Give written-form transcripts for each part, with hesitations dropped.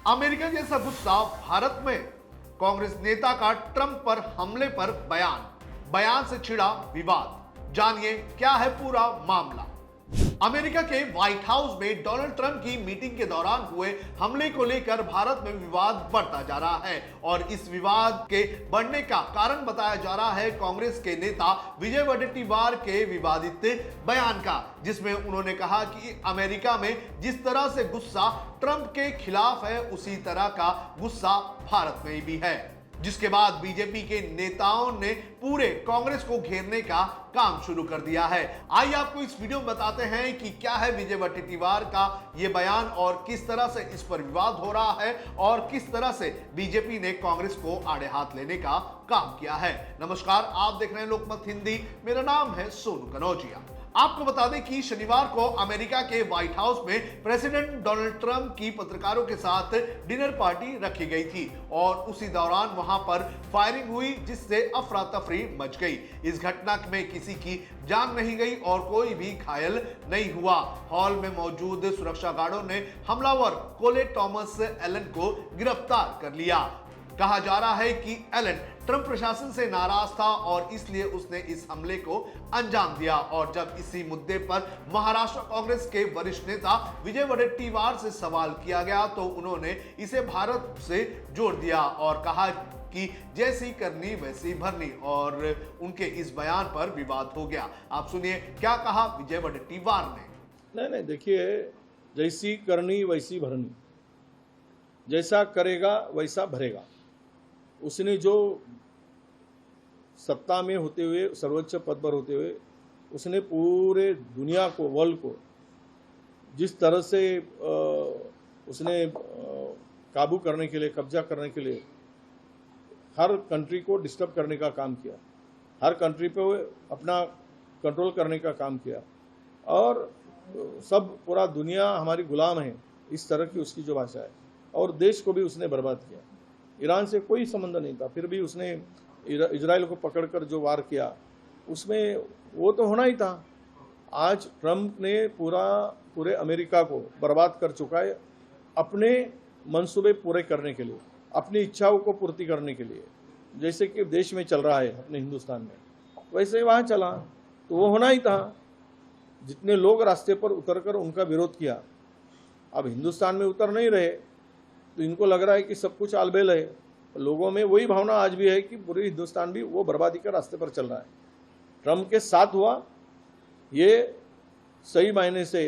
America जैसा गुस्सा भारत में। कांग्रेस नेता का ट्रंप पर हमले पर बयान से छिड़ा विवाद। जानिए क्या है पूरा मामला। अमेरिका के व्हाइट हाउस में डोनाल्ड ट्रंप की मीटिंग के दौरान हुए हमले को लेकर भारत में विवाद बढ़ता जा रहा है और इस विवाद के बढ़ने का कारण बताया जा रहा है कांग्रेस के नेता विजय वडेट्टीवार के विवादित बयान का, जिसमें उन्होंने कहा कि अमेरिका में जिस तरह से गुस्सा ट्रंप के खिलाफ है उसी तरह का गुस्सा भारत में भी है। जिसके बाद बीजेपी के नेताओं ने पूरे कांग्रेस को घेरने का काम शुरू कर दिया है। आइए आपको इस वीडियो में बताते हैं कि क्या है विजय वडेट्टीवार का यह बयान और किस तरह से इस पर विवाद हो रहा है और किस तरह से बीजेपी ने कांग्रेस को आड़े हाथ लेने का काम किया है। नमस्कार, आप देख रहे हैं लोकमत हिंदी। मेरा नाम है सोनू कनौजिया। आपको बता दें कि शनिवार को अमेरिका के व्हाइट हाउस में प्रेसिडेंट डोनाल्ड ट्रंप की पत्रकारों के साथ डिनर पार्टी रखी गई थी और उसी दौरान वहां पर फायरिंग हुई, जिससे अफरा तफरी मच गई। इस घटना में किसी की जान नहीं गई और कोई भी घायल नहीं हुआ। हॉल में मौजूद सुरक्षा गार्डों ने हमलावर कोले थॉमस एलन को गिरफ्तार कर लिया। कहा जा रहा है कि एलन ट्रंप प्रशासन से नाराज था और इसलिए उसने इस हमले को अंजाम दिया। और जब इसी मुद्दे पर महाराष्ट्र कांग्रेस के वरिष्ठ नेता विजय वडेट्टीवार से सवाल किया गया तो उन्होंने इसे भारत से जोड़ दिया और कहा कि जैसी करनी वैसी भरनी, और उनके इस बयान पर विवाद हो गया। आप सुनिए क्या कहा विजय वडेट्टीवार ने। नहीं, देखिए, जैसी करनी वैसी भरनी, जैसा करेगा वैसा भरेगा। उसने जो सत्ता में होते हुए, सर्वोच्च पद पर होते हुए, उसने पूरे दुनिया को, वर्ल्ड को जिस तरह से उसने काबू करने के लिए, कब्जा करने के लिए हर कंट्री को डिस्टर्ब करने का काम किया, हर कंट्री पे अपना कंट्रोल करने का काम किया और सब पूरा दुनिया हमारी गुलाम है, इस तरह की उसकी जो भाषा है। और देश को भी उसने बर्बाद किया। ईरान से कोई संबंध नहीं था, फिर भी उसने इजराइल को पकड़कर जो वार किया, उसमें वो तो होना ही था। आज ट्रंप ने पूरे अमेरिका को बर्बाद कर चुका है अपने मंसूबे पूरे करने के लिए, अपनी इच्छाओं को पूर्ति करने के लिए। जैसे कि देश में चल रहा है अपने हिंदुस्तान में, वैसे ही वहाँ चला, तो वो होना ही था। जितने लोग रास्ते पर उतरकर उनका विरोध किया, अब हिंदुस्तान में उतर नहीं रहे तो इनको लग रहा है कि सब कुछ आलबेल है। लोगों में वही भावना आज भी है कि पूरे हिंदुस्तान भी वो बर्बादी के रास्ते पर चल रहा है। ट्रंप के साथ हुआ ये सही मायने से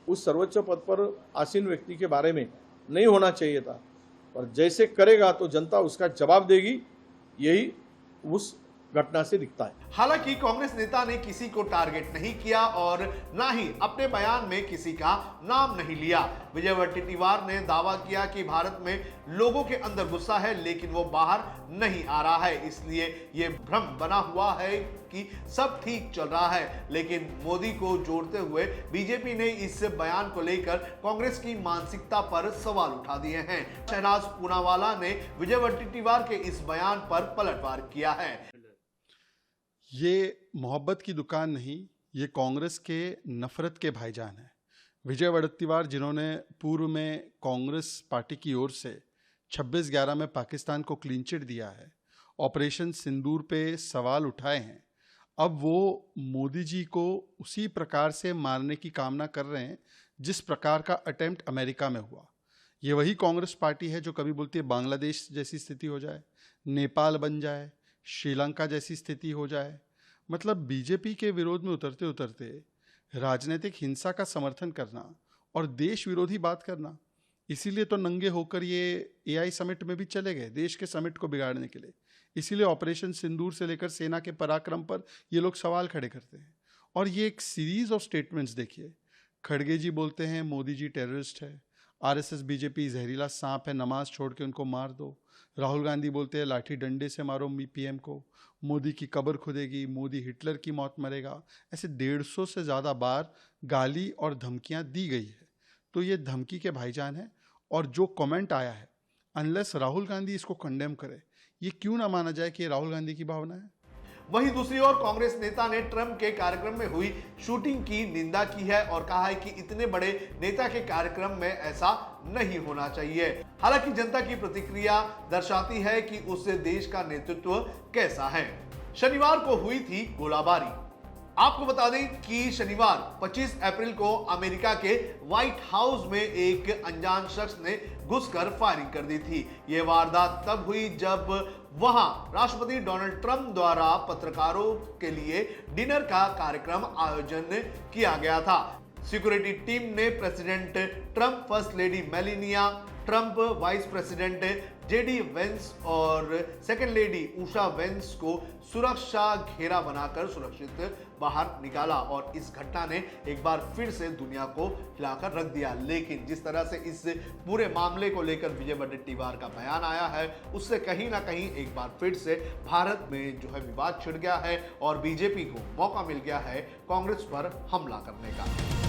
उस सर्वोच्च पद पर आसीन व्यक्ति के बारे में नहीं होना चाहिए था, और जैसे करेगा तो जनता उसका जवाब देगी, यही उस घटना से दिखता है। हालांकि कांग्रेस नेता ने किसी को टारगेट नहीं किया और ना ही अपने बयान में किसी का नाम नहीं लिया। विजय वडेट्टीवार ने दावा किया कि भारत में लोगों के अंदर गुस्सा है लेकिन वो बाहर नहीं आ रहा है, इसलिए ये भ्रम बना हुआ है कि सब ठीक चल रहा है। लेकिन मोदी को जोड़ते हुए बीजेपी ने इस बयान को लेकर कांग्रेस की मानसिकता पर सवाल उठा दिए हैं। शहनाज पूनावाला ने विजय वडेट्टीवार के इस बयान पर पलटवार किया है। ये मोहब्बत की दुकान नहीं, ये कांग्रेस के नफरत के भाईजान हैं। विजय वडेट्टीवार, जिन्होंने पूर्व में कांग्रेस पार्टी की ओर से 26/11 में पाकिस्तान को क्लीन चिट दिया है, ऑपरेशन सिंदूर पे सवाल उठाए हैं, अब वो मोदी जी को उसी प्रकार से मारने की कामना कर रहे हैं जिस प्रकार का अटेम्प्ट अमेरिका में हुआ। ये वही कांग्रेस पार्टी है जो कभी बोलती है बांग्लादेश जैसी स्थिति हो जाए, नेपाल बन जाए, श्रीलंका जैसी स्थिति हो जाए। मतलब बीजेपी के विरोध में उतरते उतरते राजनीतिक हिंसा का समर्थन करना और देश विरोधी बात करना, इसीलिए तो नंगे होकर ये एआई समिट में भी चले गए, देश के समिट को बिगाड़ने के लिए। इसीलिए ऑपरेशन सिंदूर से लेकर सेना के पराक्रम पर ये लोग सवाल खड़े करते हैं। और ये एक सीरीज ऑफ स्टेटमेंट्स देखिए। खड़गे जी बोलते हैं मोदी जी टेररिस्ट है, आरएसएस बीजेपी जहरीला सांप है, नमाज छोड़ के उनको मार दो। राहुल गांधी बोलते हैं लाठी डंडे से मारो पीएम को, मोदी की कब्र खुदेगी, मोदी हिटलर की मौत मरेगा। ऐसे 150 से ज़्यादा बार गाली और धमकियां दी गई है। तो ये धमकी के भाईजान है। और जो कमेंट आया है, अनलेस राहुल गांधी इसको कंडेम करे, ये क्यों ना माना जाए कि ये राहुल गांधी की भावना है। वहीं दूसरी ओर कांग्रेस नेता ने ट्रंप के कार्यक्रम में हुई शूटिंग की निंदा की है और कहा है कि इतने बड़े नेता के कार्यक्रम में ऐसा नहीं होना चाहिए। हालांकि जनता की प्रतिक्रिया दर्शाती है कि उस देश का नेतृत्व कैसा है। शनिवार को हुई थी गोलाबारी। आपको बता दें कि शनिवार 25 अप्रैल को अमेरिका के व्हाइट हाउस में एक अनजान शख्स ने घुसकर फायरिंग कर दी थी। यह वारदात तब हुई जब वहां राष्ट्रपति डोनाल्ड ट्रंप द्वारा पत्रकारों के लिए डिनर का कार्यक्रम आयोजन किया गया था। सिक्योरिटी टीम ने president Trump, first lady Melania Trump, vice president JD Vance और सेकेंड लेडी उषा वेंस को सुरक्षा घेरा बनाकर सुरक्षित बाहर निकाला और इस घटना ने एक बार फिर से दुनिया को हिलाकर रख दिया। लेकिन जिस तरह से इस पूरे मामले को लेकर विजय वडेट्टीवार का बयान आया है, उससे कहीं ना कहीं एक बार फिर से भारत में जो है विवाद छिड़ गया है और बीजेपी को मौका मिल गया है कांग्रेस पर हमला करने का।